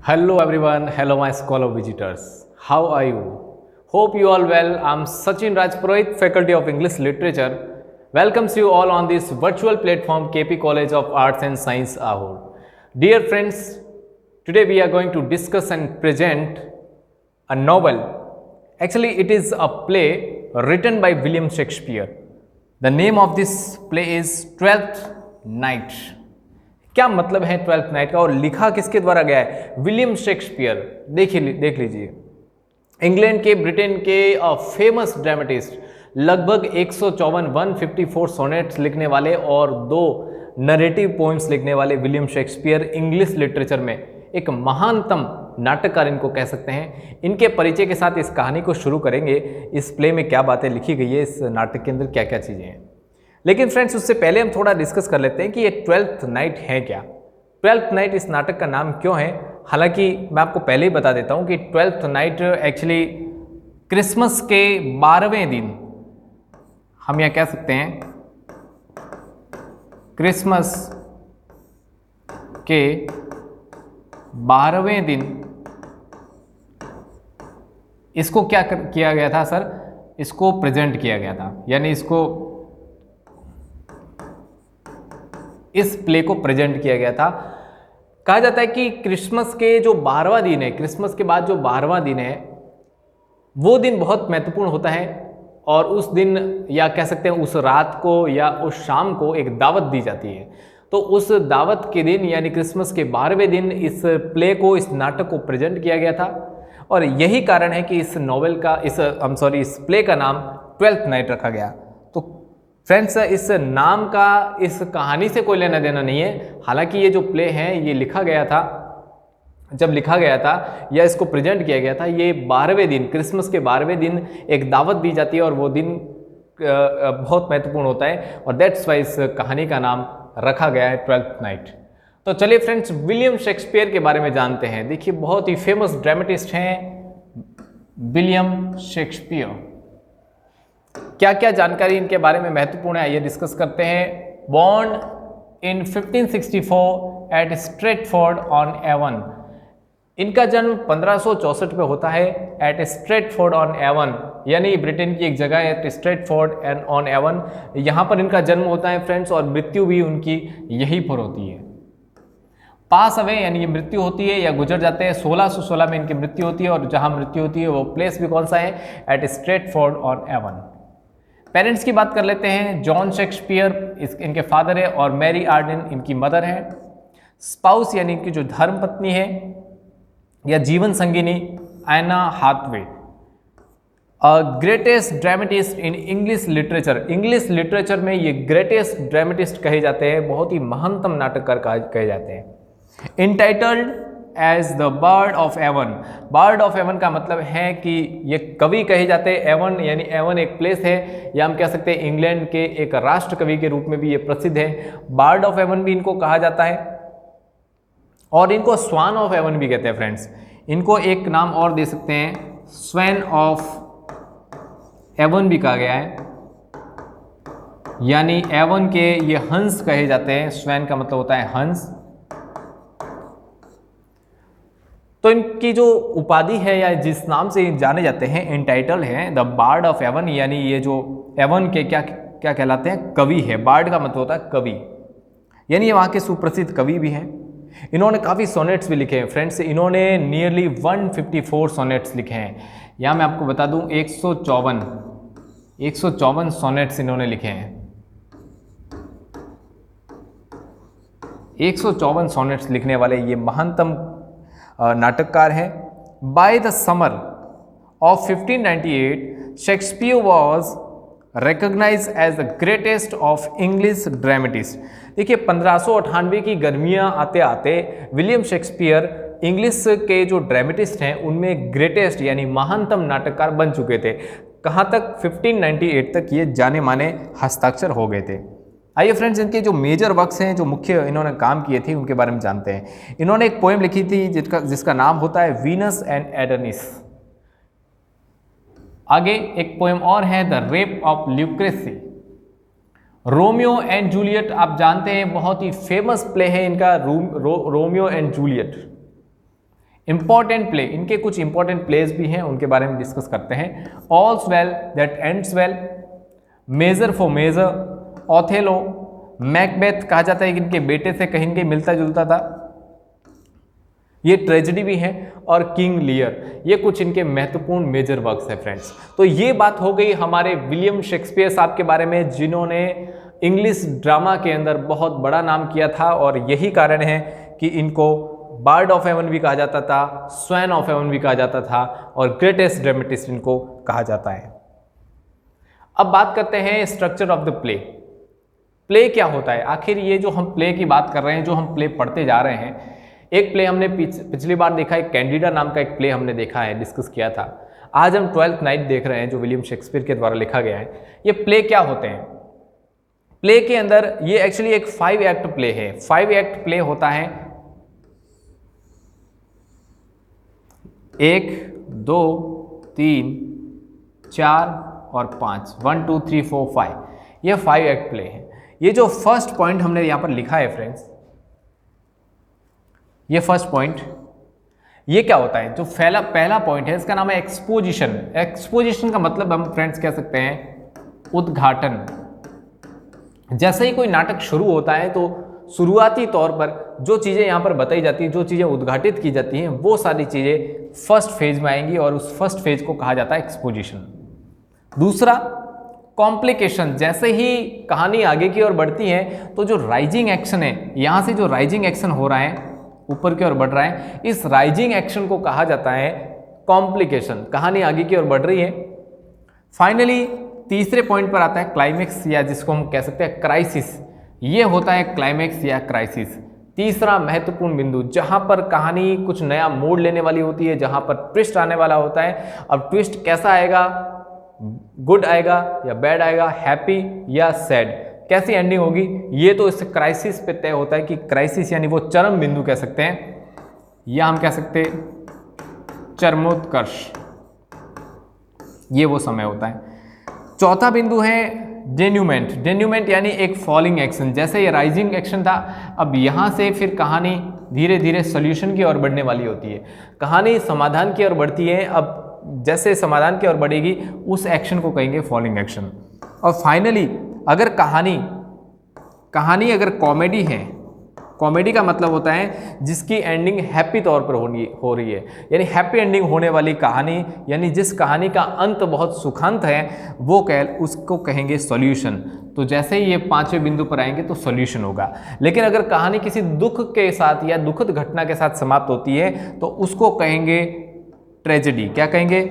Hello everyone, hello my scholar visitors. How are you? Hope you all well. I'm Sachin Rajpurohit, Faculty of English Literature. Welcomes you all on this virtual platform KP College of Arts and Science Ahur. Dear friends, today we are going to discuss and present a novel. Actually, it is a play written by William Shakespeare. The name of this play is Twelfth Night. क्या मतलब है twelfth night का और लिखा किसके द्वारा गया है? William Shakespeare. देख लीजिए, इंग्लैंड के, ब्रिटेन के फेमस ड्रामेटिस्ट, लगभग 154 सोनेट्स लिखने वाले और 2 नरेटिव पोइम्स लिखने वाले विलियम शेक्सपियर इंग्लिश लिटरेचर में एक महानतम नाटककार इनको कह सकते हैं। इनके परिचय के साथ इस कहानी को शुरू करेंगे। इस प्ले में क्या बातें लिखी गई है, इस नाटक के अंदर क्या क्या चीज़ें हैं। लेकिन फ्रेंड्स, उससे पहले हम थोड़ा डिस्कस कर लेते हैं कि ये ट्वेल्थ नाइट है क्या। ट्वेल्थ नाइट इस नाटक का नाम क्यों है? हालांकि मैं आपको पहले ही बता देता हूं कि ट्वेल्थ नाइट एक्चुअली क्रिसमस के 12वें दिन, हम यह कह सकते हैं क्रिसमस के 12वें दिन इसको क्या किया गया था सर? इसको प्रेजेंट किया गया था, यानी इस प्ले को प्रेजेंट किया गया था। कहा जाता है कि क्रिसमस के जो 12वां दिन है, क्रिसमस के बाद जो 12वां दिन है, वो दिन बहुत महत्वपूर्ण होता है और उस दिन, या कह सकते हैं उस रात को या उस शाम को एक दावत दी जाती है। तो उस दावत के दिन यानी क्रिसमस के 12वें दिन इस प्ले को, इस नाटक को प्रेजेंट किया गया था और यही कारण है कि इस नॉवेल का, इस प्ले का नाम ट्वेल्थ नाइट रखा गया। तो फ्रेंड्स, इस नाम का इस कहानी से कोई लेना देना नहीं है। हालांकि ये जो प्ले है ये लिखा गया था, जब लिखा गया था या इसको प्रेजेंट किया गया था, ये 12वें दिन, क्रिसमस के 12वें दिन एक दावत दी जाती है और वो दिन बहुत महत्वपूर्ण होता है और दैट्स वाई इस कहानी का नाम रखा गया है ट्वेल्थ नाइट। तो चलिए फ्रेंड्स, विलियम शेक्सपियर के बारे में जानते हैं। देखिए, बहुत ही फेमस ड्रामेटिस्ट हैं विलियम शेक्सपियर। क्या क्या जानकारी इनके बारे में महत्वपूर्ण है, आइए डिस्कस करते हैं। Born in 1564 at Stratford on Avon. इनका जन्म 1564 में होता है एट स्ट्रेटफोर्ड ऑन एवन, यानी ब्रिटेन की एक जगह है at Stratford and on Avon, यहाँ पर इनका जन्म होता है फ्रेंड्स, और मृत्यु भी उनकी यहीं पर होती है। पास अवे यानी ये मृत्यु होती है या गुजर जाते हैं, 1616 में इनकी मृत्यु होती है और जहाँ मृत्यु होती है वो प्लेस भी कौन सा है? At Stratford on Avon. Parents की बात कर लेते हैं। जॉन शेक्सपियर इनके फादर है और मैरी आर्डन इनकी मदर है। स्पाउस यानी इनकी जो धर्म पत्नी है या जीवन संगिनी, Anne Hathaway. Greatest dramatist in English literature. English literature में ये ग्रेटेस्ट ड्रामेटिस्ट कहे जाते हैं, बहुत ही महानतम नाटककार कहे जाते हैं। Entitled as the bard of Avon. Bard of Avon का मतलब है कि ये कवि कहे जाते हैं। एवन यानी एवन एक प्लेस है, या हम कह सकते हैं इंग्लैंड के एक राष्ट्र कवि के रूप में भी ये प्रसिद्ध है। बर्ड ऑफ एवन भी इनको कहा जाता है और इनको स्वान ऑफ एवन भी कहते हैं फ्रेंड्स। इनको एक नाम और दे सकते हैं, स्वैन ऑफ एवन भी कहा गया है, यानी एवन के ये हंस कहे जाते हैं। स्वैन का मतलब होता है हंस। तो इनकी जो उपाधि है या जिस नाम से जाने जाते हैं, एंटाइटल है द बार्ड ऑफ एवन, यानी ये जो एवन के क्या क्या कहलाते हैं? कवि है। बार्ड का मतलब होता है कवि, यानी ये वहाँ के सुप्रसिद्ध कवि भी हैं। इन्होंने काफ़ी सोनेट्स भी लिखे हैं फ्रेंड्स। इन्होंने नियरली 154 सोनेट्स लिखे हैं। यहाँ मैं आपको बता दूँ 154 सोनेट्स इन्होंने लिखे हैं। 154 सोनेट्स लिखने वाले ये महानतम नाटककार हैं। By the summer of 1598 Shakespeare was recognised as the greatest of English dramatist. देखिए, 1598 की गर्मियां आते आते विलियम शेक्सपियर इंग्लिश के जो ड्रामेटिस्ट हैं उनमें ग्रेटेस्ट यानी महानतम नाटककार बन चुके थे। कहाँ तक? 1598 तक ये जाने माने हस्ताक्षर हो गए थे। आइए फ्रेंड्स, इनके जो मेजर वर्क्स हैं, जो मुख्य इन्होंने काम किए थे, उनके बारे में जानते हैं। इन्होंने एक पोएम लिखी थी जिसका नाम होता है वीनस एंड एडोनिस। आगे एक पोएम और है the rape of Lucrece. Romeo and Juliet आप जानते हैं, बहुत ही फेमस प्ले है इनका Romeo and Juliet. Important play, इनके कुछ इंपॉर्टेंट प्लेस भी हैं, उनके बारे में डिस्कस करते हैं। All's well that ends well, measure for measure, Othello, Macbeth कहा जाता है कि इनके बेटे से कहीं के मिलता जुलता था, ये ट्रेजेडी भी है, और किंग लियर, ये कुछ इनके महत्वपूर्ण मेजर वर्क्स हैं फ्रेंड्स। तो ये बात हो गई हमारे विलियम शेक्सपियर साहब के बारे में, जिन्होंने इंग्लिश ड्रामा के अंदर बहुत बड़ा नाम किया था, और यही कारण है कि इनको बार्ड ऑफ हेवन भी कहा जाता था, स्वैन ऑफ हेवन भी कहा जाता था, और ग्रेटेस्ट ड्रामेटिस्ट इनको कहा जाता है। अब बात करते हैं structure of the play. Play क्या होता है आखिर? ये जो हम प्ले की बात कर रहे हैं, जो हम प्ले पढ़ते जा रहे हैं, एक प्ले हमने पिछली बार देखा, एक कैंडिडा नाम का एक प्ले हमने देखा है, डिस्कस किया था। आज हम 12th नाइट देख रहे हैं, जो विलियम शेक्सपियर के द्वारा लिखा गया है। ये प्ले क्या होते हैं? प्ले के अंदर ये एक्चुअली एक 5 एक्ट प्ले है। 5 एक्ट प्ले होता है, 1 2 3 4 और 5, 1 2 3 4 5, ये 5 एक्ट प्ले है। ये जो फर्स्ट पॉइंट हमने यहाँ पर लिखा है फ्रेंड्स, ये फर्स्ट पॉइंट, ये क्या होता है? जो पहला पॉइंट है, इसका नाम है एक्सपोजिशन। एक्सपोजिशन का मतलब हम फ्रेंड्स कह सकते हैं उद्घाटन। जैसे ही कोई नाटक शुरू होता है तो शुरुआती तौर पर जो चीज़ें यहाँ पर बताई जाती हैं, जो चीज़ें उद्घाटित की जाती हैं, वो सारी चीज़ें फर्स्ट फेज में आएंगी, और उस फर्स्ट फेज को कहा जाता है एक्सपोजिशन। दूसरा कॉम्प्लिकेशन। जैसे ही कहानी आगे की ओर बढ़ती है तो जो राइजिंग एक्शन है, यहाँ से जो राइजिंग एक्शन हो रहा है, ऊपर की ओर बढ़ रहा है, इस राइजिंग एक्शन को कहा जाता है कॉम्प्लिकेशन। कहानी आगे की ओर बढ़ रही है। फाइनली तीसरे पॉइंट पर आता है क्लाइमेक्स, या जिसको हम कह सकते हैं क्राइसिस। ये होता है क्लाइमेक्स या क्राइसिस, तीसरा महत्वपूर्ण बिंदु, जहां पर कहानी कुछ नया मोड़ लेने वाली होती है, जहां पर ट्विस्ट आने वाला होता है। अब ट्विस्ट कैसा आएगा? गुड आएगा या बैड आएगा, हैप्पी या सैड, कैसी एंडिंग होगी, ये तो इस क्राइसिस पे तय होता है कि क्राइसिस यानी वो चरम बिंदु कह सकते हैं, या हम कह सकते हैं चरमोत्कर्ष, ये वो समय होता है। चौथा बिंदु है डेन्यूमेंट। डेन्यूमेंट यानी एक फॉलिंग एक्शन। जैसे ये राइजिंग एक्शन था, अब यहाँ से फिर कहानी धीरे धीरे सॉल्यूशन की ओर बढ़ने वाली होती है, कहानी समाधान की ओर बढ़ती है। अब जैसे समाधान की ओर बढ़ेगी, उस एक्शन को कहेंगे फॉलिंग एक्शन। और फाइनली अगर कहानी अगर कॉमेडी है, कॉमेडी का मतलब होता है जिसकी एंडिंग हैप्पी तौर पर हो रही है, यानी हैप्पी एंडिंग होने वाली कहानी, यानी जिस कहानी का अंत बहुत सुखांत है, वो उसको कहेंगे सॉल्यूशन। तो जैसे ही ये 5वें बिंदु पर आएंगे तो सॉल्यूशन होगा। लेकिन अगर कहानी किसी दुख के साथ या दुखद घटना के साथ समाप्त होती है तो उसको कहेंगे ट्रेजेडी। क्या कहेंगे?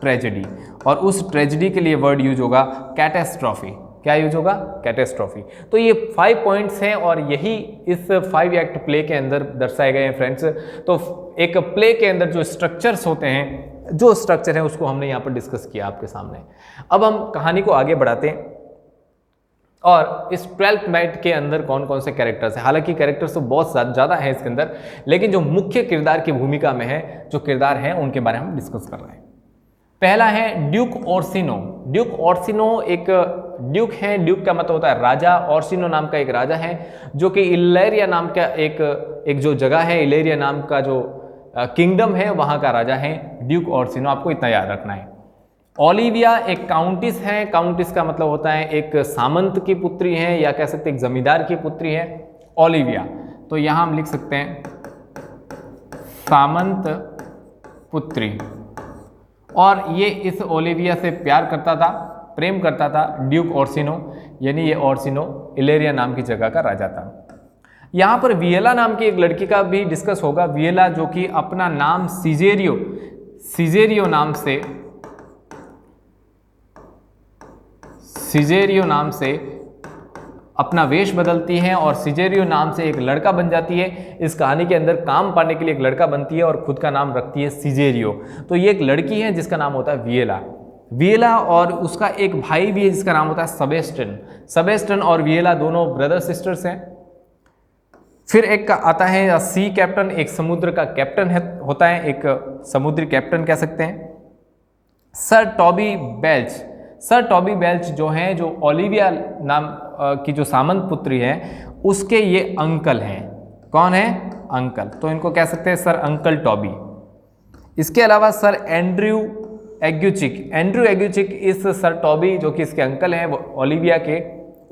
ट्रेजेडी। और उस ट्रेजेडी के लिए वर्ड यूज होगा कैटेस्ट्रॉफी। क्या यूज होगा? कैटेस्ट्रॉफी। तो ये 5 पॉइंट्स हैं, और यही इस 5 एक्ट प्ले के अंदर दर्शाए गए हैं फ्रेंड्स। तो एक प्ले के अंदर जो स्ट्रक्चर्स होते हैं, जो स्ट्रक्चर है उसको हमने यहाँ पर डिस्कस किया आपके सामने। अब हम कहानी को आगे बढ़ाते हैं, और इस 12th नाइट के अंदर कौन कौन से कैरेक्टर्स हैं। हालांकि कैरेक्टर्स तो बहुत ज़्यादा हैं इसके अंदर, लेकिन जो मुख्य किरदार की भूमिका में है, जो किरदार हैं, उनके बारे में हम डिस्कस कर रहे हैं। पहला है ड्यूक ओर्सिनो। ड्यूक ओर्सिनो एक ड्यूक है, ड्यूक का मतलब होता है राजा। ओर्सिनो नाम का एक राजा है, जो कि इलेरिया नाम का एक जो जगह है, इलेरिया नाम का जो किंगडम है, वहाँ का राजा है ड्यूक ओर्सिनो। आपको इतना याद रखना है। ओलिविया एक काउंटिस है। काउंटिस का मतलब होता है एक सामंत की पुत्री है, या कह सकते हैं एक जमींदार की पुत्री है ओलिविया। तो यहाँ हम लिख सकते हैं सामंत पुत्री। और ये इस ओलिविया से प्यार करता था, प्रेम करता था ड्यूक ओर्सिनो, यानी ये ओर्सिनो इलेरिया नाम की जगह का राजा था। यहाँ पर वियला नाम की एक लड़की का भी डिस्कस होगा। वियला जो कि अपना नाम सिजेरियो नाम से अपना वेश बदलती हैं, और सिजेरियो नाम से एक लड़का बन जाती है। इस कहानी के अंदर काम पाने के लिए एक लड़का बनती है, और खुद का नाम रखती है सिजेरियो। तो ये एक लड़की है जिसका नाम होता है वियला, और उसका एक भाई भी है जिसका नाम होता है सेबेस्टियन और वियला दोनों ब्रदर सिस्टर्स हैं। फिर एक का आता है सी कैप्टन, एक समुद्र का कैप्टन होता है, एक समुद्री कैप्टन कह सकते हैं। सर टॉबी बेल्च जो हैं, जो ओलिविया नाम की जो सामंत पुत्री है, उसके ये अंकल हैं। कौन है? अंकल, तो इनको कह सकते हैं सर अंकल टॉबी। इसके अलावा सर एंड्रयू एग्यूचिक, एंड्रयू एग्यूचिक इस सर टॉबी जो कि इसके अंकल हैं, वो ओलिविया के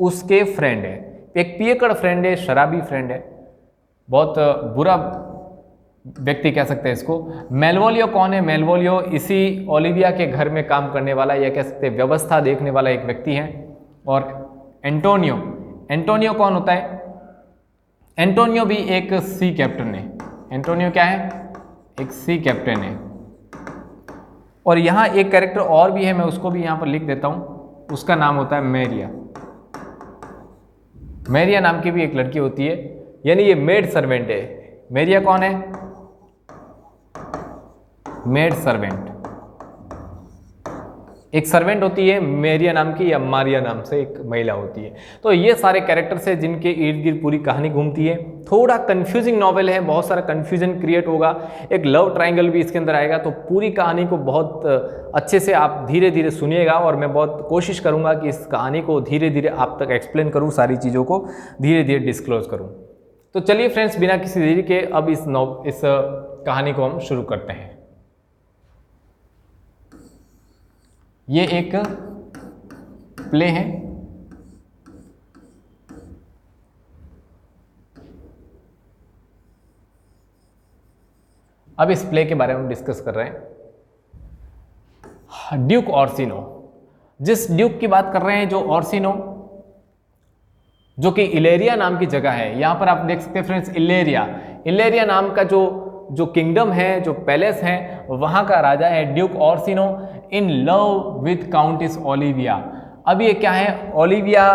उसके फ्रेंड है, एक पियकड़ फ्रेंड है, शराबी फ्रेंड है, बहुत बुरा व्यक्ति कह सकते हैं इसको। मेलवोलियो कौन है? मेलवोलियो इसी ओलिविया के घर में काम करने वाला या कह सकते हैं व्यवस्था देखने वाला एक व्यक्ति है। और एंटोनियो, एंटोनियो कौन होता है? एंटोनियो भी एक सी कैप्टन है। एंटोनियो क्या है? एक सी कैप्टन है। और यहाँ एक कैरेक्टर और भी है, मैं उसको भी यहाँ पर लिख देता हूँ, उसका नाम होता है मेरिया। मेरिया नाम की भी एक लड़की होती है, यानी ये मेड सर्वेंट है। मेरिया कौन है? मेड सर्वेंट, एक सर्वेंट होती है मेरिया नाम की, या मारिया नाम से एक महिला होती है। तो ये सारे कैरेक्टर्स हैं जिनके इर्द गिर्द पूरी कहानी घूमती है। थोड़ा कंफ्यूजिंग नॉवेल है, बहुत सारा कंफ्यूजन क्रिएट होगा, एक लव ट्रायंगल भी इसके अंदर आएगा। तो पूरी कहानी को बहुत अच्छे से आप धीरे धीरे सुनिएगा, और मैं बहुत कोशिश करूंगा कि इस कहानी को धीरे धीरे आप तक एक्सप्लेन करूं, सारी चीज़ों को धीरे धीरे डिस्क्लोज करूं। तो चलिए फ्रेंड्स, बिना किसी देरी के अब इस कहानी को हम शुरू करते हैं। ये एक प्ले है, अब इस प्ले के बारे में डिस्कस कर रहे हैं। ड्यूक ऑर्सिनो, जिस ड्यूक की बात कर रहे हैं, जो ऑर्सिनो, जो कि इलेरिया नाम की जगह है। यहां पर आप देख सकते हैं फ्रेंड्स, इलेरिया नाम का जो किंगडम है, जो पैलेस है, वहां का राजा है Duke Orsino, in love with countess Olivia. अब ये क्या है? ओलिविया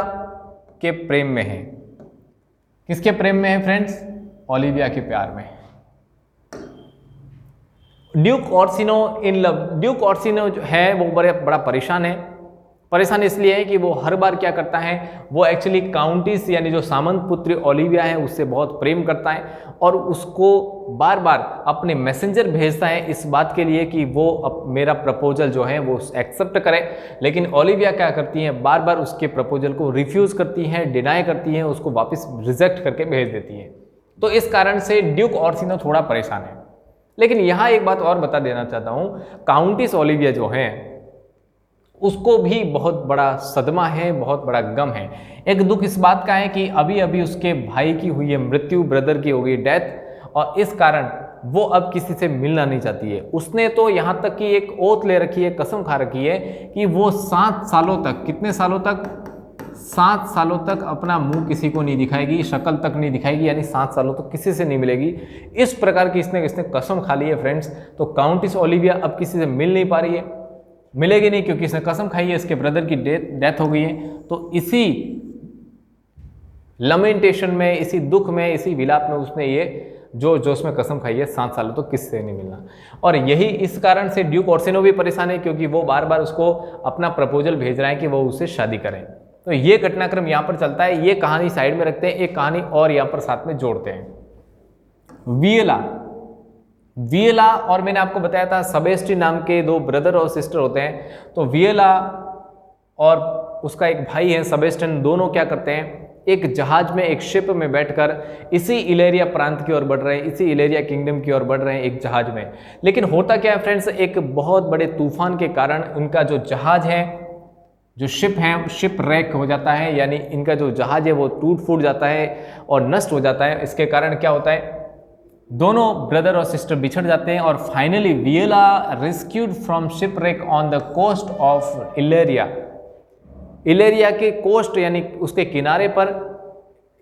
के प्रेम में है। किसके प्रेम में है फ्रेंड्स? ओलिविया के प्यार में। Duke Orsino in love, Duke Orsino जो है वो बड़ा परेशान है। परेशान इसलिए है कि वो हर बार क्या करता है, वो एक्चुअली काउंटिस यानी जो सामंत पुत्री ओलिविया है उससे बहुत प्रेम करता है, और उसको बार बार अपने मैसेंजर भेजता है इस बात के लिए कि वो मेरा प्रपोजल जो है वो एक्सेप्ट करे। लेकिन ओलिविया क्या करती है, बार बार उसके प्रपोजल को रिफ्यूज़ करती है, डिनाई करती है, उसको वापस रिजेक्ट करके भेज देती है। तो इस कारण से ड्यूक ऑर्सिनो थोड़ा परेशान है। लेकिन यहाँ एक बात और बता देना चाहता हूँ, काउंटिस ओलिविया जो है उसको भी बहुत बड़ा सदमा है, बहुत बड़ा गम है। एक दुख इस बात का है कि अभी अभी उसके भाई की हुई है मृत्यु, ब्रदर की हो गई डेथ, और इस कारण वो अब किसी से मिलना नहीं चाहती है। उसने तो यहाँ तक कि एक ओथ ले रखी है, कसम खा रखी है कि वो 7 सालों तक, कितने सालों तक? 7 सालों तक अपना मुंह किसी को नहीं दिखाएगी, शक्ल तक नहीं दिखाएगी, यानी 7 सालों तक किसी से नहीं मिलेगी। इस प्रकार की इसने कसम खा ली है फ्रेंड्स। तो काउंटिस ओलिविया अब किसी से मिल नहीं पा रही है, मिलेगी नहीं, क्योंकि इसने कसम खाई है, इसके ब्रदर की डेथ हो गई है। तो इसी लमेंटेशन में, इसी दुख में, इसी विलाप में उसने ये जो उसमें कसम खाई है 7 सालों तो किससे नहीं मिलना। और यही इस कारण से ड्यूक ऑर्सिनो भी परेशान है, क्योंकि वो बार बार उसको अपना प्रपोजल भेज रहा है कि वो उससे शादी करें। तो ये घटनाक्रम यहाँ पर चलता है। ये कहानी साइड में रखते हैं, एक कहानी और यहाँ पर साथ में जोड़ते हैं। वियला और मैंने आपको बताया था सेबेस्टियन नाम के 2 ब्रदर और सिस्टर होते हैं। तो वियला और उसका एक भाई है सेबेस्टियन, दोनों क्या करते हैं, एक जहाज में, एक शिप में बैठकर इसी इलेरिया प्रांत की ओर बढ़ रहे हैं, इसी इलेरिया किंगडम की ओर बढ़ रहे हैं एक जहाज में। लेकिन होता क्या है फ्रेंड्स, एक बहुत बड़े तूफान के कारण उनका जो जहाज है, जो शिप है, शिप रैक हो जाता है, यानी इनका जो जहाज है वो टूट फूट जाता है और नष्ट हो जाता है। इसके कारण क्या होता है, दोनों ब्रदर और सिस्टर बिछड़ जाते हैं, और finally Viola rescued from shipwreck on the coast of Illyria. Illyria के कोस्ट यानी उसके किनारे पर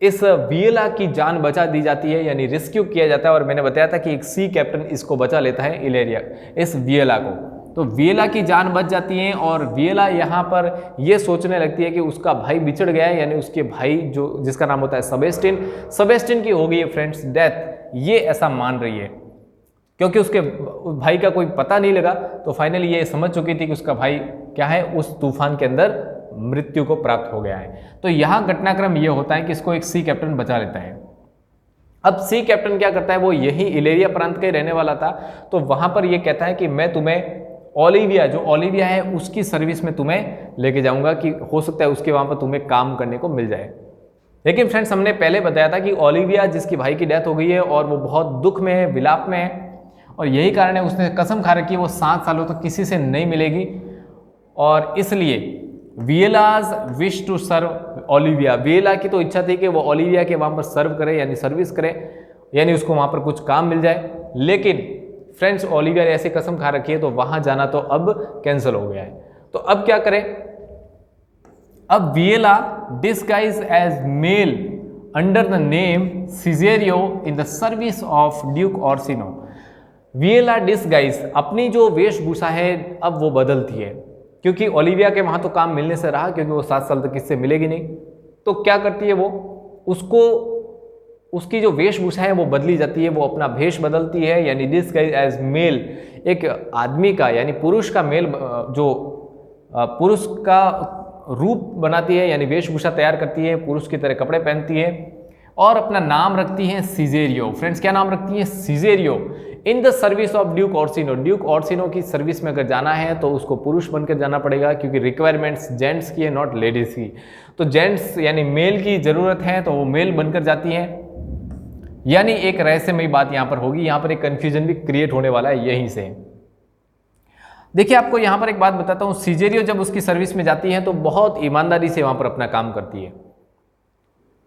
इस वियला की जान बचा दी जाती है, यानी रेस्क्यू किया जाता है। और मैंने बताया था कि एक सी कैप्टन इसको बचा लेता है, इलेरिया, इस वियला को। तो वियला की जान बच जाती है, और वियला यहाँ पर ये सोचने लगती है कि उसका भाई बिछड़ गया है, यानी उसके भाई जो जिसका नाम होता है सेबेस्टियन की हो गई है फ्रेंड्स डेथ, ये ऐसा मान रही है, क्योंकि उसके भाई का कोई पता नहीं लगा। तो फाइनली ये समझ चुकी थी कि उसका भाई क्या है, उस तूफान के अंदर मृत्यु को प्राप्त हो गया है। तो यहाँ घटनाक्रम ये होता है कि इसको एक सी कैप्टन बचा लेता है। अब सी कैप्टन क्या करता है, वो यही इलेरिया प्रांत का ही रहने वाला था। तो वहां पर ये कहता है कि मैं तुम्हें ओलिविया, जो ओलिविया है उसकी सर्विस में तुम्हें लेके जाऊंगा, कि हो सकता है उसके वहां पर तुम्हें काम करने को मिल जाए। लेकिन फ्रेंड्स हमने पहले बताया था कि ओलिविया जिसकी भाई की डेथ हो गई है और वो बहुत दुख में है, विलाप में है, और यही कारण है उसने कसम खा रखी है वो 7 सालों तक किसी से नहीं मिलेगी, और इसलिए वियलाज विश टू सर्व ओलिविया, वियला की तो इच्छा थी कि वो ओलिविया के वहाँ पर सर्व करे यानी सर्विस करे, यानी उसको वहाँ पर कुछ काम मिल जाए। लेकिन फ्रेंड्स ओलिविया ने ऐसी कसम खा रखी है तो वहाँ जाना तो अब कैंसिल हो गया है। तो अब क्या करें? अब Viola disguise as male under the name Cesario in the service of Duke Orsino. Viola disguise अपनी जो वेशभूषा है अब वो बदलती है, क्योंकि ओलिविया के वहाँ तो काम मिलने से रहा, क्योंकि वो 7 साल तक किससे मिलेगी नहीं। तो क्या करती है वो, उसको उसकी जो वेशभूषा है वो बदली जाती है, वो अपना भेष बदलती है, यानी डिस्गाइज एज मेल, एक आदमी का यानी पुरुष का मेल, जो पुरुष का रूप बनाती है, यानी वेशभूषा तैयार करती है, पुरुष की तरह कपड़े पहनती है और अपना नाम रखती है सिजेरियो। फ्रेंड्स क्या नाम रखती है? Cesario in the service of Duke Orsino. Duke Orsino की सर्विस में अगर जाना है तो उसको पुरुष बनकर जाना पड़ेगा, क्योंकि रिक्वायरमेंट्स जेंट्स की है, नॉट लेडीज की। तो जेंट्स यानी मेल की जरूरत है तो वो मेल बनकर जाती है। यानी एक रहस्यमयी बात यहां पर होगी, यहां पर एक कंफ्यूजन भी क्रिएट होने वाला है यहीं से। देखिए आपको यहां पर एक बात बताता हूं, सिजेरियो जब उसकी सर्विस में जाती है तो बहुत ईमानदारी से वहां पर अपना काम करती है,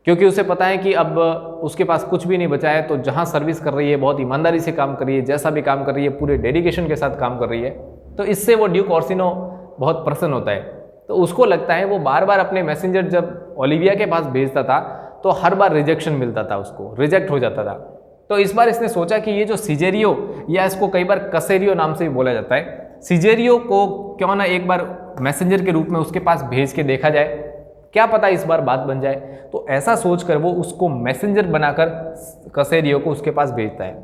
क्योंकि उसे पता है कि अब उसके पास कुछ भी नहीं बचा है। तो जहां सर्विस कर रही है बहुत ईमानदारी से काम कर रही है, जैसा भी काम कर रही है पूरे डेडिकेशन के साथ काम कर रही है। तो इससे वो ड्यूक ऑर्सिनो बहुत प्रसन्न होता है। तो उसको लगता है, वो बार बार अपने मैसेंजर जब ओलिविया के पास भेजता था तो हर बार रिजेक्शन मिलता था, उसको रिजेक्ट हो जाता था। तो इस बार इसने सोचा कि ये जो सिजेरियो, या इसको कई बार कसेरियो नाम से भी बोला जाता है, सिजेरियो को क्यों ना एक बार मैसेंजर के रूप में उसके पास भेज के देखा जाए, क्या पता इस बार बात बन जाए। तो ऐसा सोचकर वो उसको मैसेंजर बनाकर कसेरियो को उसके पास भेजता है।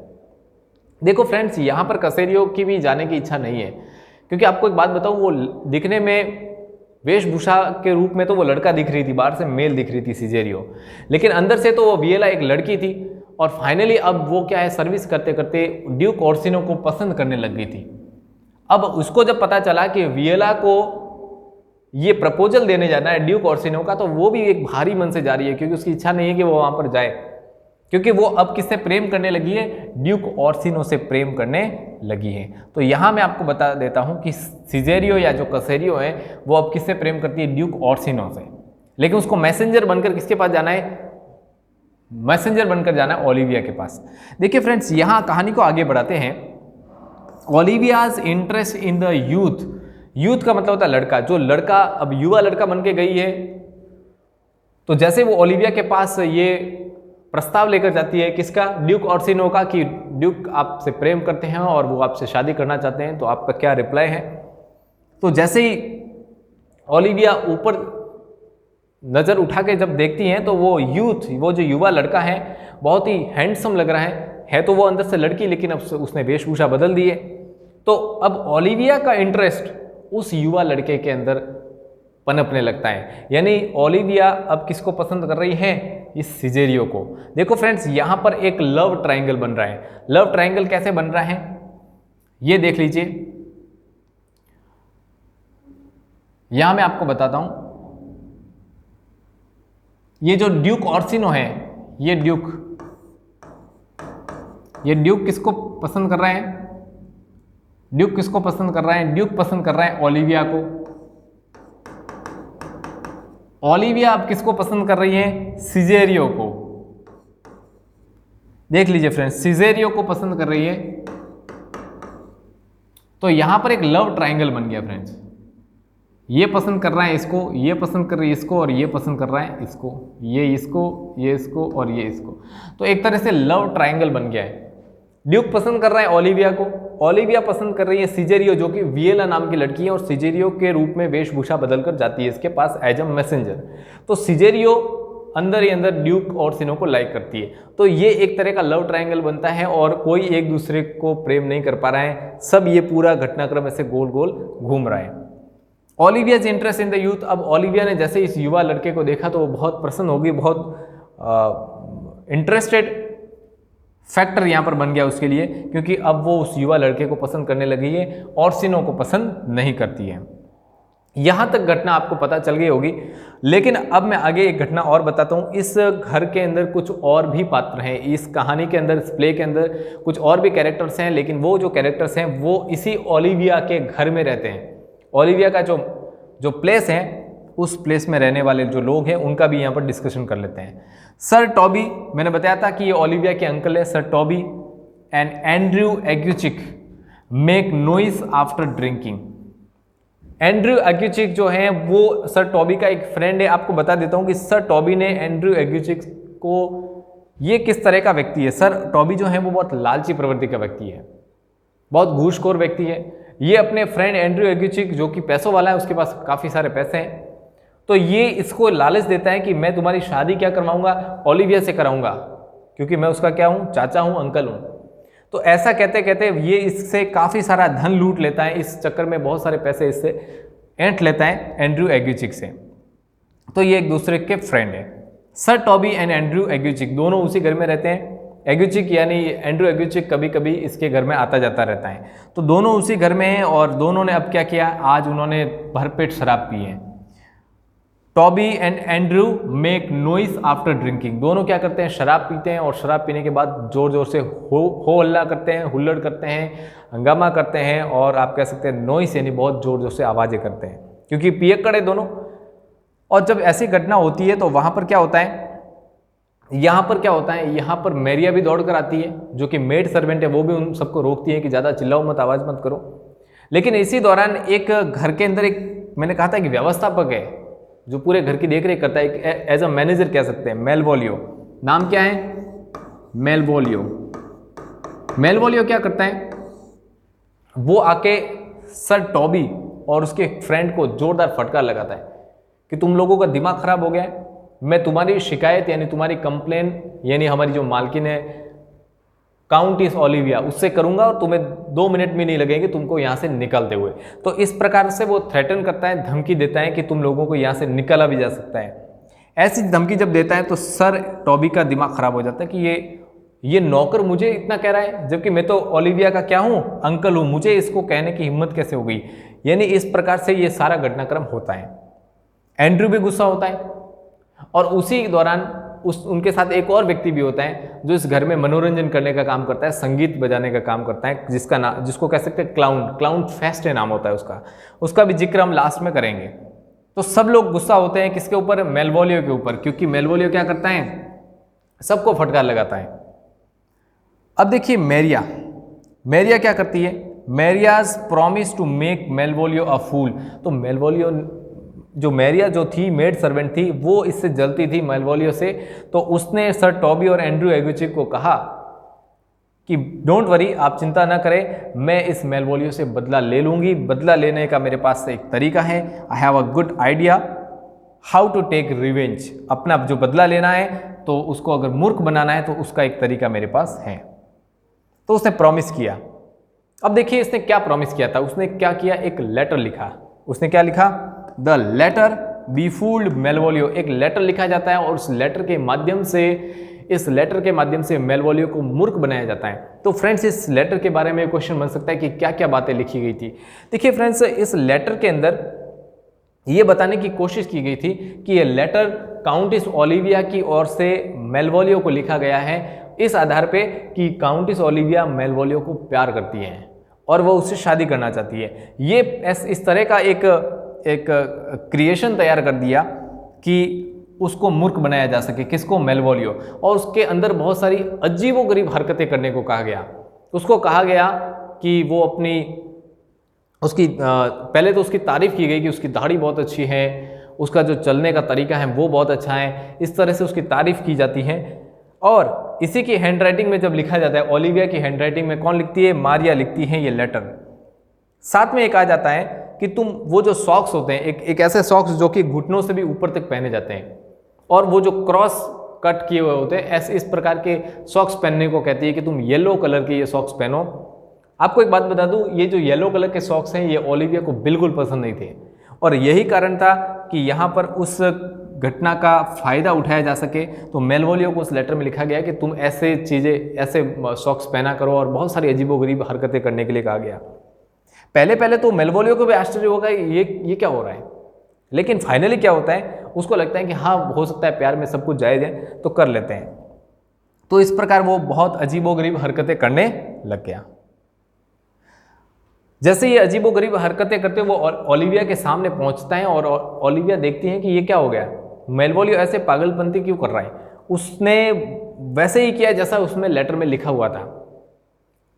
देखो फ्रेंड्स यहाँ पर कसेरियो की भी जाने की इच्छा नहीं है, क्योंकि आपको एक बात बताऊँ, वो दिखने में वेशभूषा के रूप में तो वो लड़का दिख रही थी, बाहर से मेल दिख रही थी सिजेरियो, लेकिन अंदर से तो वो वियला एक लड़की थी। और फाइनली अब वो क्या है, सर्विस करते करते ड्यूक ऑर्सिनो को पसंद करने लग गई थी। अब उसको जब पता चला कि वियला को ये प्रपोजल देने जाना है ड्यूक ऑर्सिनो का, तो वो भी एक भारी मन से जा रही है, क्योंकि उसकी इच्छा नहीं है कि वो वहां पर जाए, क्योंकि वो अब किससे प्रेम करने लगी है? ड्यूक ऑर्सिनो से प्रेम करने लगी है। तो यहां मैं आपको बता देता हूं कि सिजेरियो या जो कसेरियो है वो अब किससे प्रेम करती है? ड्यूक ऑर्सिनो से। लेकिन उसको मैसेंजर बनकर किसके पास जाना है? मैसेंजर बनकर जाना है ओलिविया के पास। देखिए फ्रेंड्स यहां कहानी को आगे बढ़ाते हैं। Olivia's interest in the youth, youth का मतलब होता है लड़का, जो लड़का अब युवा लड़का बन के गई है। तो जैसे वो ओलिविया के पास ये प्रस्ताव लेकर जाती है, किसका? ड्यूक ऑर्सिनो का, कि ड्यूक आपसे प्रेम करते हैं और वो आपसे शादी करना चाहते हैं, तो आपका क्या रिप्लाई है? तो जैसे ही ओलिविया ऊपर नज़र उठा के जब देखती हैं तो वो यूथ, वो जो युवा लड़का है बहुत ही हैंडसम लग रहा है तो वो अंदर से लड़की, लेकिन अब उसने वेशभूषा बदल दी है। तो अब ओलिविया का इंटरेस्ट उस युवा लड़के के अंदर पनपने लगता है, यानी ओलिविया अब किसको पसंद कर रही है? इस सिजेरियो को। देखो फ्रेंड्स यहां पर एक लव ट्रायंगल बन रहा है। लव ट्रायंगल कैसे बन रहा है ये देख लीजिए। यहां मैं आपको बताता हूं, ये जो ड्यूक ऑर्सिनो है, ये ड्यूक किसको पसंद कर रहा है? ड्यूक किसको पसंद कर रहा है? ड्यूक पसंद कर रहा है ओलिविया को। ओलिविया अब किसको पसंद कर रही है? सिजेरियो को। देख लीजिए फ्रेंड्स, सिजेरियो को पसंद कर रही है। तो यहां पर एक लव ट्रायंगल बन गया फ्रेंड्स। ये पसंद कर रहा है इसको, ये पसंद कर रही है इसको, और ये पसंद कर रहा है इसको, ये इसको और ये इसको। तो एक तरह से लव ट्रायंगल बन गया है। ड्यूक पसंद कर रहा है ओलिविया को, ओलिविया पसंद कर रही है सिजेरियो, जो कि वियला नाम की लड़की है, और सिजेरियो के रूप में वेशभूषा बदलकर जाती है इसके पास एज अ मैसेंजर। तो सिजेरियो अंदर ही अंदर ड्यूक ऑर्सिनो को लाइक करती है। तो ये एक तरह का लव ट्रायंगल बनता है और कोई एक दूसरे को प्रेम नहीं कर पा रहा है, सब ये पूरा घटनाक्रम ऐसे गोल गोल घूम रहा है। ओलिवियाज इंटरेस्ट इन द यूथ, अब ओलिविया ने जैसे इस युवा लड़के को देखा तो वो बहुत प्रसन्न हो गई, बहुत इंटरेस्टेड फैक्टर यहाँ पर बन गया उसके लिए, क्योंकि अब वो उस युवा लड़के को पसंद करने लगी है, ऑर्सिनो को पसंद नहीं करती है। यहाँ तक घटना आपको पता चल गई होगी, लेकिन अब मैं आगे एक घटना और बताता हूँ। इस घर के अंदर कुछ और भी पात्र हैं, इस कहानी के अंदर, इस प्ले के अंदर कुछ और भी कैरेक्टर्स हैं, लेकिन वो जो कैरेक्टर्स हैं वो इसी ओलिविया के घर में रहते हैं। ओलिविया का जो प्लेस है, उस प्लेस में रहने वाले जो लोग हैं उनका भी यहाँ पर डिस्कशन कर लेते हैं। सर टॉबी, मैंने बताया था कि ये ओलिविया के अंकल है। Sir Toby and Andrew Aguecheek make noise after drinking. Andrew Aguecheek जो है वो सर टॉबी का एक फ्रेंड है। आपको बता देता हूँ कि सर टॉबी ने एंड्रयू एग्यूचिक को, ये किस तरह का व्यक्ति है। सर टॉबी जो है वो बहुत लालची प्रवृत्ति का व्यक्ति है, बहुत घूसखोर व्यक्ति है। ये अपने फ्रेंड एंड्रयू एग्यूचिक जो कि पैसों वाला है, उसके पास काफ़ी सारे पैसे हैं, तो ये इसको लालच देता है कि मैं तुम्हारी शादी क्या करवाऊंगा, ओलिविया से कराऊंगा, क्योंकि मैं उसका क्या हूँ, चाचा हूँ, अंकल हूँ। तो ऐसा कहते कहते ये इससे काफ़ी सारा धन लूट लेता है, इस चक्कर में बहुत सारे पैसे इससे ऐंठ लेता है एंड्रयू एग्यूचिक से। तो ये एक दूसरे के फ्रेंड है। सर टॉबी एंड एंड्रयू एग्यूचिक दोनों उसी घर में रहते हैं। एग्यूचिक यानी एंड्रयू एग्यूचिक कभी कभी इसके घर में आता जाता रहता है। तो दोनों उसी घर में हैं और दोनों ने अब क्या किया, आज उन्होंने भरपेट शराब पी है। Toby and Andrew make noise after drinking. दोनों क्या करते हैं, शराब पीते हैं और शराब पीने के बाद जोर जोर से हो हल्ला करते हैं, हुल्लड़ करते हैं, हंगामा करते हैं, और आप कह सकते हैं नॉइस यानी बहुत जोर जोर से आवाज़ें करते हैं, क्योंकि पियक्कड़ है दोनों। और जब ऐसी घटना होती है तो वहाँ पर क्या होता है, यहाँ पर मैरिया भी दौड़ कर आती है, जो कि मेड सर्वेंट है। वो भी उन सबको रोकती है कि ज़्यादा चिल्लाओ मत, आवाज़ मत करो। लेकिन इसी दौरान एक घर के अंदर एक, मैंने कहा था कि व्यवस्थापक है जो पूरे घर की देखरेख करता है, एज अ मैनेजर कह सकते हैं, मेलवोलियो। नाम क्या है, मेलवोलियो। मेलवोलियो क्या करता है, वो आके सर टॉबी और उसके फ्रेंड को जोरदार फटकार लगाता है कि तुम लोगों का दिमाग खराब हो गया है, मैं तुम्हारी शिकायत यानी तुम्हारी कंप्लेन यानी हमारी जो मालकिन है काउंटिस ओलिविया, उससे करूंगा और तुम्हें 2 मिनट भी नहीं लगेंगे तुमको यहाँ से निकलते हुए। तो इस प्रकार से वो थ्रेटन करता है, धमकी देता है कि तुम लोगों को यहाँ से निकला भी जा सकता है। ऐसी धमकी जब देता है तो सर टॉबी का दिमाग खराब हो जाता है कि ये नौकर मुझे इतना कह रहा है, जबकि मैं तो ओलिविया का क्या हूँ, अंकल हूँ, मुझे इसको कहने की हिम्मत कैसे हो गई। यानी इस प्रकार से ये सारा घटनाक्रम होता है। एंड्रयू भी गुस्सा होता है और उसी दौरान उनके साथ एक और व्यक्ति भी होता है जो इस घर में मनोरंजन करने का काम करता है, संगीत बजाने का काम करता है, जिसको कह सकते हैं क्लाउन फेस्ट है नाम होता है उसका भी जिक्र हम लास्ट में करेंगे। तो सब लोग गुस्सा होते हैं किसके ऊपर, मेलवोलियो के ऊपर, क्योंकि मेलवोलियो क्या करता है, सबको फटकार लगाता है। अब देखिए मैरिया क्या करती है, मैरियाज प्रॉमिस टू मेक मेलवोलियो अ फूल। तो मैरिया जो थी मेड सर्वेंट थी, वो इससे जलती थी मेलवोलियो से। तो उसने सर टॉबी और एंड्रयू एग्यूचिक को कहा कि डोंट वरी, आप चिंता ना करें, मैं इस मेलवोलियो से बदला ले लूंगी। बदला लेने का मेरे पास एक तरीका है, I have a good idea how to take revenge. अपना जो बदला लेना है तो उसको अगर मूर्ख बनाना है तो उसका एक तरीका मेरे पास है। तो उसने प्रॉमिस किया। अब देखिए इसने क्या प्रॉमिस किया था, उसने क्या किया, एक लेटर लिखा। उसने क्या लिखा, द लेटर बीफूल्ड मेलवोलियो। एक लेटर लिखा जाता है और इस लेटर के माध्यम से मेलवोलियो को मूर्ख बनाया जाता है। तो फ्रेंड्स इस लेटर के बारे में क्वेश्चन बन सकता है कि क्या क्या बातें लिखी गई थी। देखिए फ्रेंड्स, इस लेटर के अंदर ये बताने की कोशिश की गई थी कि ये लेटर काउंटिस ओलिविया की ओर से मेलवोलियो को लिखा गया है, इस आधार पे कि काउंटिस ओलिविया मेलवोलियो को प्यार करती है और वो उससे शादी करना चाहती है। ये इस तरह का एक क्रिएशन तैयार कर दिया कि उसको मूर्ख बनाया जा सके। किसको, मेलवोलियो। और उसके अंदर बहुत सारी अजीबोगरीब हरकतें करने को कहा गया। उसको कहा गया कि वो पहले तो उसकी तारीफ की गई कि उसकी दाढ़ी बहुत अच्छी है, उसका जो चलने का तरीका है वो बहुत अच्छा है, इस तरह से उसकी तारीफ की जाती है। और इसी की हैंडराइटिंग में जब लिखा जाता है, ओलिविया की हैंडराइटिंग में कौन लिखती है, मारिया लिखती है ये लेटर। साथ में एक आ जाता है कि तुम वो जो सॉक्स होते हैं, एक ऐसे सॉक्स जो कि घुटनों से भी ऊपर तक पहने जाते हैं और वो जो क्रॉस कट किए हुए होते हैं, ऐसे इस प्रकार के सॉक्स पहनने को कहती है कि तुम येलो कलर के ये सॉक्स पहनो। आपको एक बात बता दूं, ये जो येलो कलर के सॉक्स हैं ये ओलिविया को बिल्कुल पसंद नहीं थे और यही कारण था कि यहाँ पर उस घटना का फायदा उठाया जा सके। तो मेलवोलियो को उस लेटर में लिखा गया कि तुम ऐसे सॉक्स पहना करो और बहुत सारी अजीबोगरीब हरकतें करने के लिए कहा गया। पहले पहले तो मेलवोलियो को भी आश्चर्य होगा ये क्या हो रहा है, लेकिन फाइनली क्या होता है, उसको लगता है कि हाँ हो सकता है प्यार में सब कुछ जायज़ है तो कर लेते हैं। तो इस प्रकार वो बहुत अजीबोगरीब हरकतें करने लग गया। जैसे ये अजीबोगरीब हरकतें करते वो ओलिविया के सामने पहुंचता है और ओलिविया देखती है कि ये क्या हो गया, मेलवोलियो ऐसे पागलपंती क्यों कर रहा है। उसने वैसे ही किया जैसा उसमें लेटर में लिखा हुआ था।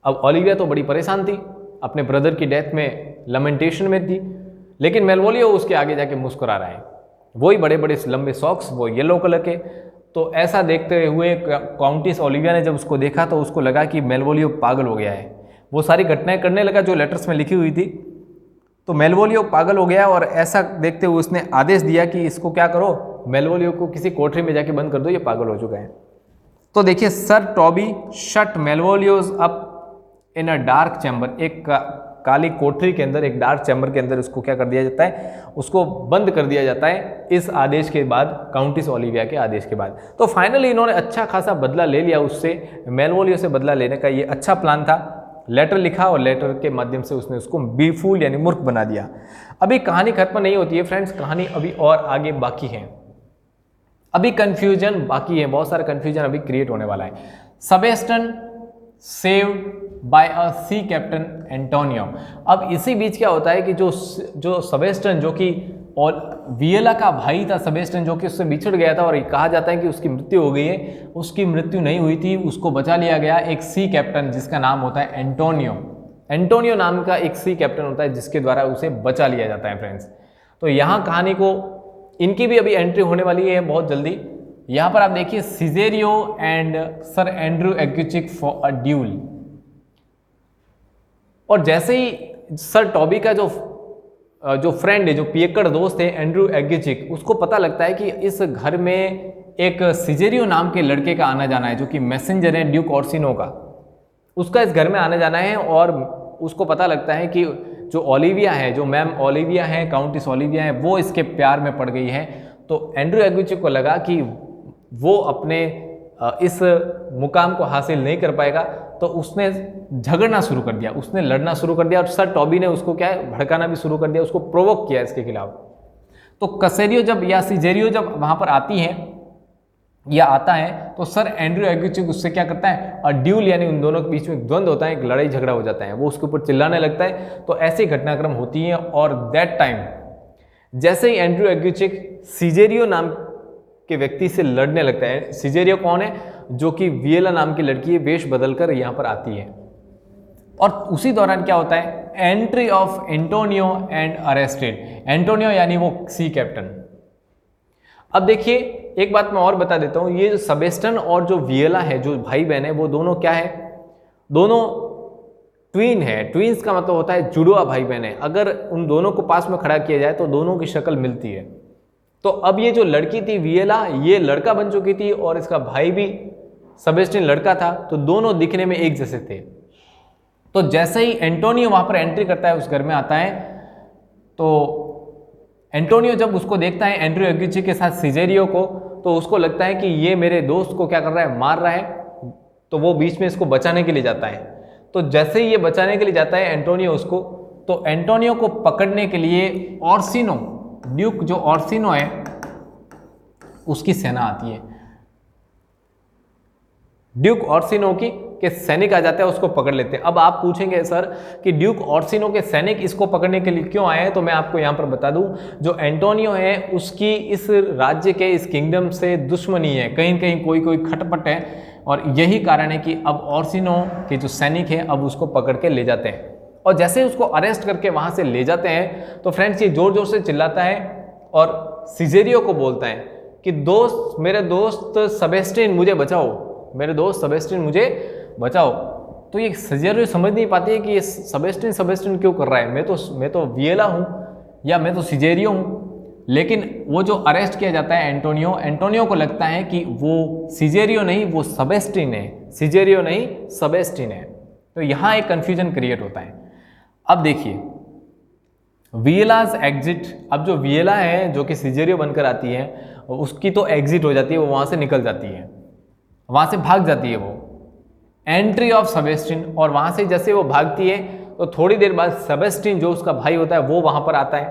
अब ओलिविया तो बड़ी परेशान थी, अपने ब्रदर की डेथ में लमेंटेशन में थी, लेकिन मेलवोलियो उसके आगे जाके मुस्कुरा रहा है, वही बड़े बड़े लंबे सॉक्स, वो येलो कलर के। तो ऐसा देखते हुए काउंटेस ओलिविया ने जब उसको देखा तो उसको लगा कि मेलवोलियो पागल हो गया है। वो सारी घटनाएं करने लगा जो लेटर्स में लिखी हुई थी। तो मेलवोलियो पागल हो गया और ऐसा देखते हुए उसने आदेश दिया कि इसको क्या करो, मेलवोलियो को किसी कोठरी में जाके बंद कर दो, ये पागल हो चुका है। तो देखिए, Sir Toby shut Malvolio's up in a dark chamber, एक काली कोठरी के अंदर, एक डार्क चैम्बर के अंदर उसको क्या कर दिया जाता है, उसको बंद कर दिया जाता है इस आदेश के बाद, काउंटेस ओलिविया के आदेश के बाद। तो फाइनली इन्होंने अच्छा खासा बदला ले लिया उससे, मेलवोलियो से बदला लेने का ये अच्छा प्लान था। लेटर लिखा और लेटर के माध्यम से उसने उसको बेफूल यानी मूर्ख बना दिया। अभी कहानी खत्म नहीं होती है फ्रेंड्स, कहानी अभी और आगे बाकी है, अभी कंफ्यूजन बाकी है, बहुत सारा कंफ्यूजन अभी क्रिएट होने वाला है। Sebastian saved by a sea captain Antonio. अब इसी बीच क्या होता है कि जो सेबेस्टियन, जो कि और वियला का भाई था सेबेस्टियन, जो कि उससे बिछड़ गया था और कहा जाता है कि उसकी मृत्यु हो गई है, उसकी मृत्यु नहीं हुई थी, उसको बचा लिया गया एक सी कैप्टन जिसका नाम होता है एंटोनियो। एंटोनियो नाम का एक सी कैप्टन होता है जिसके द्वारा उसे बचा लिया जाता है फ्रेंड्स। तो यहाँ कहानी को, इनकी भी अभी एंट्री होने वाली है बहुत जल्दी। यहाँ पर आप देखिए, Cesario and Sir Andrew Aguecheek for a duel. और जैसे ही सर टॉबी का जो फ्रेंड है, जो पियक्कड़ दोस्त है एंड्रू एग्युचिक, उसको पता लगता है कि इस घर में एक सिजेरियो नाम के लड़के का आना जाना है, जो कि मैसेंजर है ड्यूक ऑर्सिनो का, उसका इस घर में आने जाना है। और उसको पता लगता है कि जो ओलिविया है, जो मैम ओलिविया है, काउंटेस ओलिविया है, वो इसके प्यार में पड़ गई है। तो एंड्रू एग्युचिक को लगा कि वो अपने इस मुकाम को हासिल नहीं कर पाएगा, तो उसने झगड़ना शुरू कर दिया, उसने लड़ना शुरू कर दिया। और सर टॉबी ने उसको क्या है, भड़काना भी शुरू कर दिया, उसको प्रोवोक किया इसके खिलाफ। तो कसेरियो जब या सिजेरियो जब वहाँ पर आती है या आता है, तो सर एंड्रू एग्युचिक उससे क्या करता है, और ड्यूल यानी उन दोनों के बीच में एक द्वंद्व होता है, एक लड़ाई झगड़ा हो जाता है, वो उसके ऊपर चिल्लाने लगता है। तो ऐसी घटनाक्रम होती है। और दैट टाइम जैसे ही एंड्रू एग्युचिक सिजेरियो नाम के व्यक्ति से लड़ने लगता है, सिजेरियो कौन है, जो कि वियला नाम की लड़की है, वेश बदलकर यहाँ पर आती है। और उसी दौरान क्या होता है, entry of Antonio and arrested, Antonio यानी वो सी कैप्टन। अब देखिए, एक बात मैं और बता देता हूँ, ये जो सेबेस्टियन और जो वियला है, जो भाई बहन है, वो दोनों क्या है, दोनों ट्वीन है। ट्वीन्स का मतलब होता है जुड़वा भाई बहन है। अगर उन दोनों को पास में खड़ा किया जाए तो दोनों की शक्ल मिलती है। तो अब ये जो लड़की थी वियला, ये लड़का बन चुकी थी और इसका भाई भी सेबेस्टियन लड़का था, तो दोनों दिखने में एक जैसे थे। तो जैसे ही एंटोनियो वहां पर एंट्री करता है, उस घर में आता है, तो एंटोनियो जब उसको देखता है एंड्रू एग्युचिक के साथ सिजेरियो को, तो उसको लगता है कि ये मेरे दोस्त को क्या कर रहा है, मार रहा है। तो वो बीच में इसको बचाने के लिए जाता है। तो जैसे ही ये बचाने के लिए जाता है एंटोनियो उसको, तो एंटोनियो को पकड़ने के लिए ऑर्सिनो, ड्यूक जो ऑर्सिनो है, उसकी सेना आती है। ड्यूक ऑर्सिनो के सैनिक आ जाते हैं, उसको पकड़ लेते हैं। अब आप पूछेंगे सर कि ड्यूक ऑर्सिनो के सैनिक इसको पकड़ने के लिए क्यों आए हैं, तो मैं आपको यहाँ पर बता दूं, जो एंटोनियो है उसकी इस राज्य के, इस किंगडम से दुश्मनी है, कहीं कहीं कोई कोई खटपट है। और यही कारण है कि अब ऑर्सिनो के जो सैनिक हैं अब उसको पकड़ के ले जाते हैं। और जैसे उसको अरेस्ट करके वहाँ से ले जाते हैं, तो फ्रेंड्स ये जोर जोर से चिल्लाता है और सिजेरियो को बोलता है कि दोस्त, मेरे दोस्त सेबेस्टियन मुझे बचाओ, मेरे दोस्त सेबेस्टियन मुझे बचाओ। तो ये सिजेरियो समझ नहीं पाती है कि ये सेबेस्टियन क्यों कर रहा है, मैं तो वियला हूँ या मैं तो सिजेरियो हूँ। लेकिन वो जो अरेस्ट किया जाता है एंटोनियो को लगता है कि वो सिजेरियो नहीं, वो सेबेस्टियन है, सिजेरियो नहीं सेबेस्टियन है। तो यहाँ एक कंफ्यूजन क्रिएट होता है। अब देखिए, वियलाज एग्जिट, अब जो वियला है जो कि सिजेरियो बनकर आती है, उसकी तो एग्जिट हो जाती है, वो वहाँ से निकल जाती है, वहाँ से भाग जाती है वो। एंट्री ऑफ सेबेस्टियन, और वहाँ से जैसे वो भागती है तो थोड़ी देर बाद सेबेस्टिन जो उसका भाई होता है वो वहाँ पर आता है,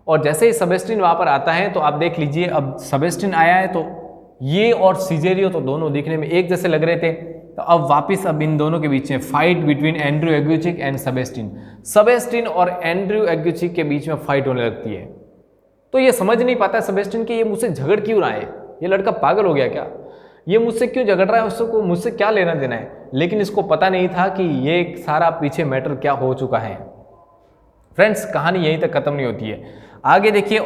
और जैसे ही सेबेस्टिन वहाँ पर आता है तो आप देख लीजिए अब सेबेस्टिन आया है तो ये और सिजेरियो तो दोनों दिखने में एक जैसे लग रहे थे, तो अब वापस अब इन दोनों के बीच में fight between Andrew Aguecheek and Sebastian, Sebastian और एंड्रयू एग्यूचिक के बीच में फाइट होने लगती है। तो ये समझ नहीं पाता है सेबेस्टिन कि ये मुझसे झगड़ क्यों रहा है, ये लड़का पागल हो गया क्या, ये मुझसे क्यों झगड़ रहा है, उसको मुझसे क्या लेना देना है। लेकिन इसको पता नहीं था कि ये सारा पीछे मैटर क्या हो चुका है। फ्रेंड्स, कहानी यहीं तक खत्म नहीं होती है, आगे देखिए।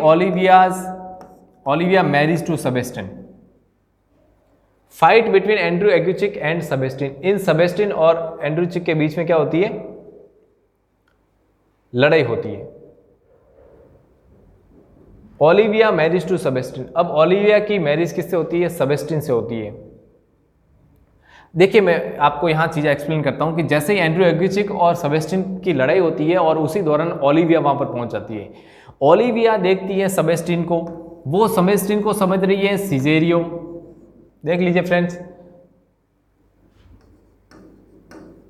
Olivia marriage to Sebastian, fight between Andrew Aguecheek and Sebastian. इन सेबेस्टिन और एंड्रूचिक के बीच में क्या होती है, लड़ाई होती है। ओलिविया मैरिज टू सेबेस्टिन, अब ओलिविया की मैरिज किससे होती है, सेबेस्टिन से होती है। देखिए मैं आपको यहाँ चीज़ें एक्सप्लेन करता हूँ कि जैसे ही एंड्रयू एग्यूचिक और सेबेस्टिन की लड़ाई होती है और उसी दौरान ओलिविया वहाँ पर पहुँच जाती है। ओलिविया देखती है सेबेस्टिन को, वो सेबेस्टिन को समझ रही है सिजेरियो, देख लीजिए फ्रेंड्स,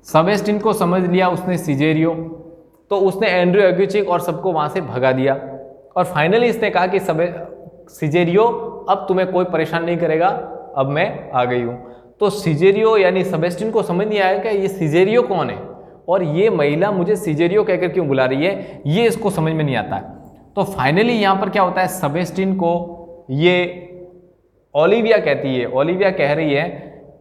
सेबेस्टिन को समझ लिया उसने सिजेरियो, तो उसने एंड्रयू एग्यूचिक और सबको वहाँ से भगा दिया, और फाइनली इसने कहा कि सिजेरियो अब तुम्हें कोई परेशान नहीं करेगा, अब मैं आ गई हूँ। तो सिजेरियो यानी सेबेस्टिन को समझ नहीं आया कि ये सिजेरियो कौन है और ये महिला मुझे सिजेरियो कहकर क्यों बुला रही है, ये इसको समझ में नहीं आता है। तो फाइनली यहाँ पर क्या होता है, सेबेस्टिन को ये ओलिविया कहती है, ओलिविया कह रही है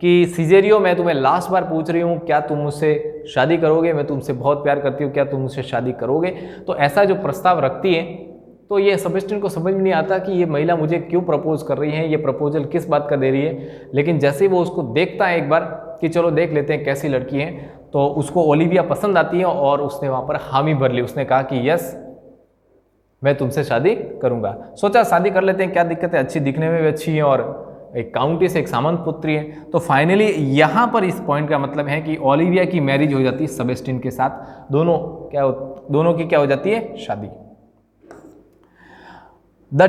कि सिजेरियो मैं तुम्हें लास्ट बार पूछ रही हूँ, क्या तुम मुझसे शादी करोगे, मैं तुमसे बहुत प्यार करती हूँ, क्या तुम मुझसे शादी करोगे। तो ऐसा जो प्रस्ताव रखती है, तो ये सेबेस्टिन को समझ में नहीं आता कि ये महिला मुझे क्यों प्रपोज कर रही है, ये प्रपोजल किस बात का दे रही है। लेकिन जैसे ही वो उसको देखता है एक बार कि चलो देख लेते हैं कैसी लड़की है, तो उसको ओलिविया पसंद आती है और उसने वहाँ पर हामी भर ली, उसने कहा कि यस मैं तुमसे शादी करूँगा। सोचा शादी कर लेते हैं, क्या दिक्कत है, अच्छी दिखने में भी अच्छी है और एक काउंटी से एक सामंत पुत्री है। तो फाइनली यहाँ पर इस पॉइंट का मतलब है कि ओलिविया की मैरिज हो जाती है सेबेस्टिन के साथ, दोनों की क्या हो जाती है, शादी। द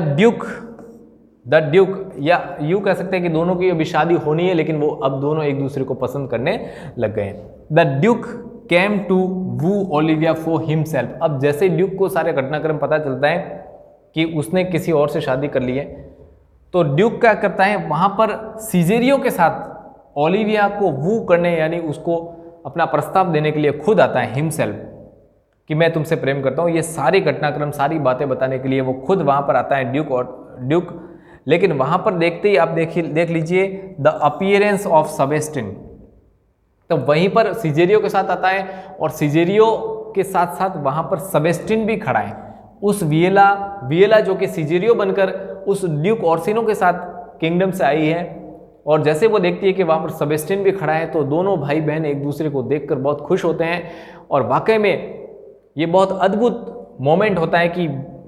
ड्यूक या यूँ कह सकते हैं कि दोनों की अभी शादी होनी है, लेकिन वो अब दोनों एक दूसरे को पसंद करने लग गए हैं। The duke came to woo Olivia for himself. अब जैसे ड्यूक को सारे घटनाक्रम पता चलता है कि उसने किसी और से शादी कर ली है, तो ड्यूक क्या करता है, वहाँ पर सिजेरियो के साथ ओलिविया को वू करने यानी उसको अपना प्रस्ताव देने के लिए खुद आता है हिमसेल्फ, कि मैं तुमसे प्रेम करता हूँ। ये सारी घटनाक्रम सारी बातें बताने के लिए वो खुद वहाँ पर आता है ड्यूक। लेकिन वहाँ पर देखते ही आप देख लीजिए द अपीयरेंस ऑफ सेबेस्टिन, तो वहीं पर सिजेरियो के साथ आता है और सिजेरियो के साथ साथ वहाँ पर सेबेस्टिन भी खड़ा है। उस वियला जो कि सिजेरियो बनकर उस ड्यूक ऑर्सिनो के साथ किंगडम से आई है, और जैसे वो देखती है कि वहाँ पर सेबेस्टिन भी खड़ा है, तो दोनों भाई बहन एक दूसरे को देखकर बहुत खुश होते हैं। और वाकई में ये बहुत अद्भुत मोमेंट होता है कि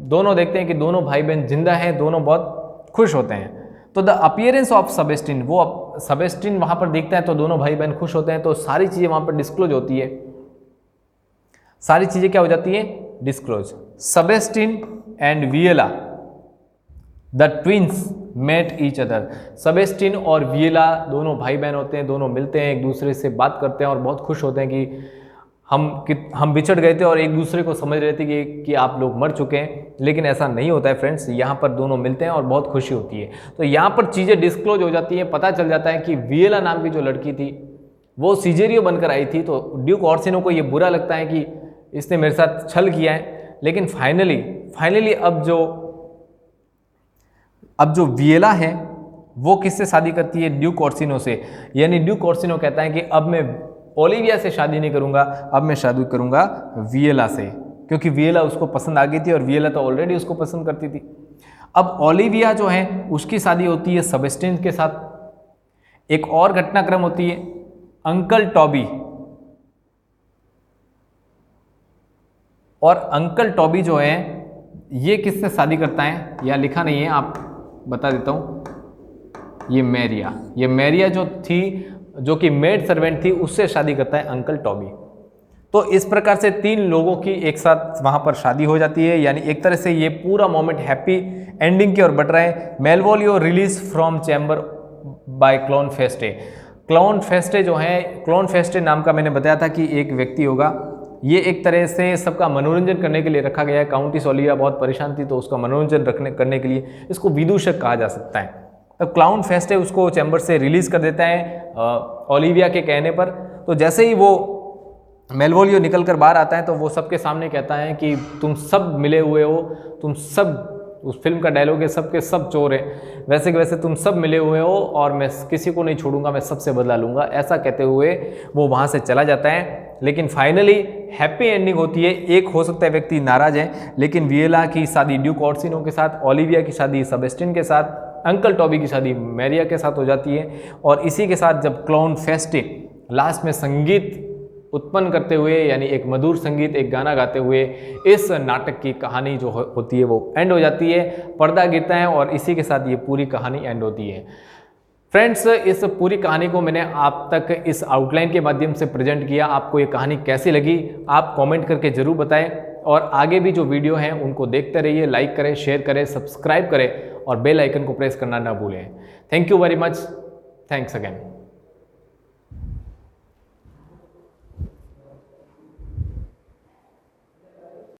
दोनों देखते हैं कि दोनों भाई बहन जिंदा हैं, दोनों बहुत खुश होते हैं। तो द अपीयरेंस ऑफ सेबेस्टिन, वो सेबेस्टिन वहाँ पर देखता है तो दोनों भाई बहन खुश होते हैं, तो सारी चीज़ें वहाँ पर डिस्क्लोज होती है। सारी चीज़ें क्या हो जाती है, disclose. Sebastian and Viola the twins meet each other. Sebastian और वियला दोनों भाई बहन होते हैं, दोनों मिलते हैं, एक दूसरे से बात करते हैं और बहुत खुश होते हैं कि हम बिछड़ गए थे और एक दूसरे को समझ रहे थे कि आप लोग मर चुके हैं, लेकिन ऐसा नहीं होता है फ्रेंड्स। यहाँ पर दोनों मिलते हैं और बहुत खुशी होती है। तो यहाँ पर चीज़ें डिस्क्लोज हो जाती हैं, पता चल जाता है कि वियला नाम की जो लड़की थी वो सिजेरियो बनकर आई थी। तो ड्यूक ऑर्सिनो को ये बुरा लगता है कि इसने मेरे साथ छल किया है। लेकिन फाइनली अब जो वियला है वो किससे शादी करती है, ड्यूक ऑर्सिनो से। यानी ड्यूक ऑर्सिनो कहता है कि अब मैं ओलिविया से शादी नहीं करूंगा, अब मैं शादी करूंगा वियला से, क्योंकि वियला उसको पसंद आ गई थी और वियला तो ऑलरेडी to उसको पसंद करती थी। अब ओलिविया जो है उसकी शादी होती है सेबेस्टिन के साथ। एक और घटनाक्रम होती है अंकल टॉबी, और अंकल टॉबी जो है ये किससे शादी करता है, यह लिखा नहीं है, आप बता देता हूं। ये मैरिया जो थी, जो कि मेड सर्वेंट थी, उससे शादी करता है अंकल टॉबी। तो इस प्रकार से 3 लोगों की एक साथ वहाँ पर शादी हो जाती है। यानी एक तरह से ये पूरा मोमेंट हैप्पी एंडिंग की ओर बढ़ रहा है। Malvolio release from chamber by clown Feste. Clown Feste जो है, क्लोन फेस्टे नाम का मैंने बताया था कि एक व्यक्ति होगा ये एक तरह से सबका मनोरंजन करने के लिए रखा गया है। काउंटेस ओलिविया बहुत परेशान थी तो उसका मनोरंजन करने के लिए इसको विदूषक कहा जा सकता है। तब क्लाउन फेस्ट है उसको चैम्बर से रिलीज कर देता है ओलिविया के कहने पर। तो जैसे ही वो मेलवोलियो निकल कर बाहर आता है तो वो सबके सामने कहता है कि तुम सब मिले हुए हो, तुम सब, उस फिल्म का डायलॉग है सब के सब चोर हैं, वैसे के वैसे तुम सब मिले हुए हो और मैं किसी को नहीं छोड़ूंगा, मैं सबसे बदला लूंगा, ऐसा कहते हुए वो वहाँ से चला जाता है। लेकिन फाइनली हैप्पी एंडिंग होती है। एक हो सकता है व्यक्ति नाराज है, लेकिन वियला की शादी ड्यूक ऑर्सिनो के साथ, ओलिविया की शादी सेबेस्टियन के साथ, अंकल टॉबी की शादी मैरिया के साथ हो जाती है। और इसी के साथ जब क्लाउन फेस्ट लास्ट में संगीत उत्पन्न करते हुए, यानी एक मधुर संगीत, एक गाना गाते हुए इस नाटक की कहानी जो होती है वो एंड हो जाती है, पर्दा गिरता है और इसी के साथ ये पूरी कहानी एंड होती है। फ्रेंड्स, इस पूरी कहानी को मैंने आप तक इस आउटलाइन के माध्यम से प्रेजेंट किया। आपको ये कहानी कैसी लगी आप कमेंट करके ज़रूर बताएं और आगे भी जो वीडियो हैं उनको देखते रहिए, लाइक करें, शेयर करें, सब्सक्राइब करें और बेल आइकन को प्रेस करना ना भूलें। Thank you very much, thanks again.